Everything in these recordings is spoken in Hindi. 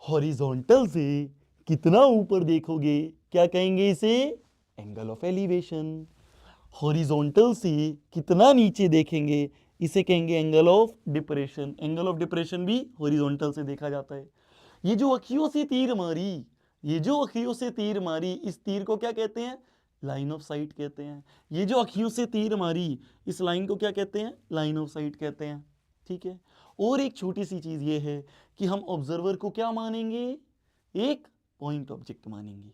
हॉरिजॉन्टल से कितना ऊपर देखोगे क्या कहेंगे इसे? Angle of elevation. हॉरिजॉन्टल से कितना नीचे देखेंगे इसे कहेंगे angle of depression. Angle of depression भी हॉरिजॉन्टल से देखा जाता है। ये जो अखियों से तीर मारी, ये जो अखियों से तीर मारी, इस तीर को क्या कहते हैं? लाइन ऑफ साइट कहते हैं। ये जो अखियों से तीर मारी, इस लाइन को क्या कहते हैं? लाइन ऑफ साइट कहते हैं। ठीक है। और एक छोटी सी चीज ये है कि हम ऑब्जर्वर को क्या मानेंगे? एक पॉइंट ऑब्जेक्ट मानेंगे।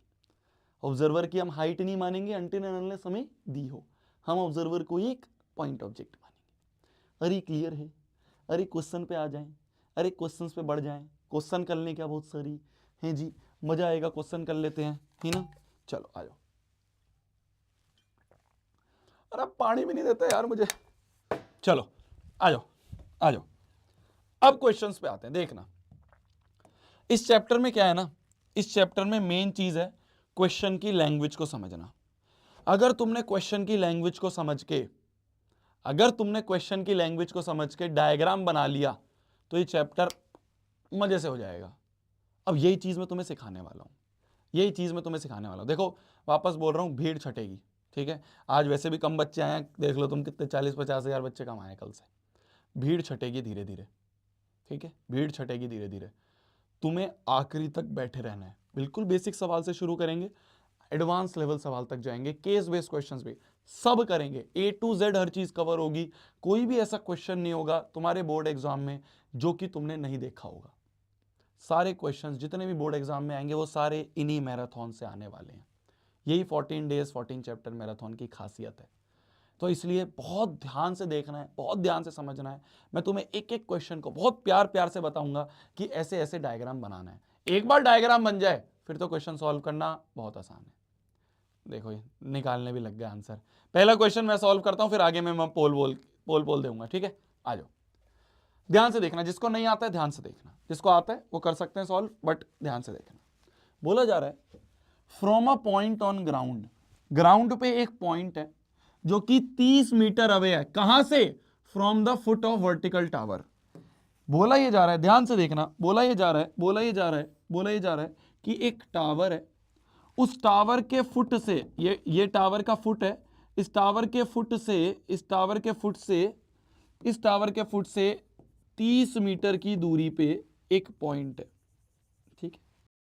ऑब्जर्वर की हम हाइट नहीं मानेंगे अनटिल एंड अनलेस हमें दी हो। हम ऑब्जर्वर को एक पॉइंट ऑब्जेक्ट मानेंगे। अरे क्लियर है? अरे क्वेश्चन पे आ जाएं, अरे क्वेश्चन पे बढ़ जाएं। क्वेश्चन कर लें क्या? बहुत सारी हैं जी, मजा आएगा। क्वेश्चन कर लेते हैं, है ना? चलो आ जाओ। अरे पानी भी नहीं देते यार मुझे। चलो आ जाओ, आ जाओ। अब क्वेश्चंस पे आते हैं। देखना इस चैप्टर में क्या है ना, इस चैप्टर में मेन चीज है क्वेश्चन की लैंग्वेज को समझना। अगर तुमने क्वेश्चन की लैंग्वेज को समझ के, अगर तुमने क्वेश्चन की लैंग्वेज को समझ के डायग्राम बना लिया तो ये चैप्टर मजे से हो जाएगा। अब यही चीज मैं तुम्हें सिखाने वाला हूं, यही चीज मैं तुम्हें सिखाने वाला हूं। देखो वापस बोल रहा हूं, भीड़ छटेगी। ठीक है, आज वैसे भी कम बच्चे आए हैं, देख लो तुम कितने 40-50 हजार बच्चे कम आए कल से। भीड़ छटेगी धीरे धीरे। ठीक है, भीड़ छटेगी धीरे धीरे। तुम्हें आखिरी तक बैठे रहना है। बिल्कुल बेसिक सवाल से शुरू करेंगे, एडवांस लेवल सवाल तक जाएंगे, केस बेस्ड क्वेश्चंस भी सब करेंगे। A to Z हर चीज कवर होगी। कोई भी ऐसा क्वेश्चन नहीं होगा तुम्हारे बोर्ड एग्जाम में जो कि तुमने नहीं देखा होगा। सारे क्वेश्चंस जितने भी बोर्ड एग्जाम में आएंगे वो सारे इन्हीं मैराथन से आने वाले हैं। यही 14 डेज 14 चैप्टर मैराथन की खासियत है। तो इसलिए बहुत ध्यान से देखना है, बहुत ध्यान से समझना है। मैं तुम्हें एक एक क्वेश्चन को बहुत प्यार प्यार से बताऊंगा कि ऐसे ऐसे डायग्राम बनाना है। एक बार डायग्राम बन जाए फिर तो क्वेश्चन सॉल्व करना बहुत आसान है। देखो ये निकालने भी लग गया आंसर। पहला क्वेश्चन मैं सॉल्व करता हूं, फिर आगे मैं पोल दूंगा। ठीक है, आ जाओ। ध्यान से देखना, जिसको नहीं आता है ध्यान से देखना, जिसको आता है वो कर सकते हैं सॉल्व, बट ध्यान से देखना। बोला जा रहा है from a point on ground, ground पे एक पॉइंट है जो कि 30 मीटर अवे है। कहां से? From the foot of vertical tower. बोला ये जा रहा है, ध्यान से देखना, बोला ये जा रहा है, बोला ये जा रहा है, बोला ये जा रहा है कि एक टावर है, उस टावर के फुट से, ये टावर का फुट है, इस टावर के फुट से, इस टावर के फुट से, इस टावर के फुट से 30 मीटर की दूरी पे एक पॉइंट है।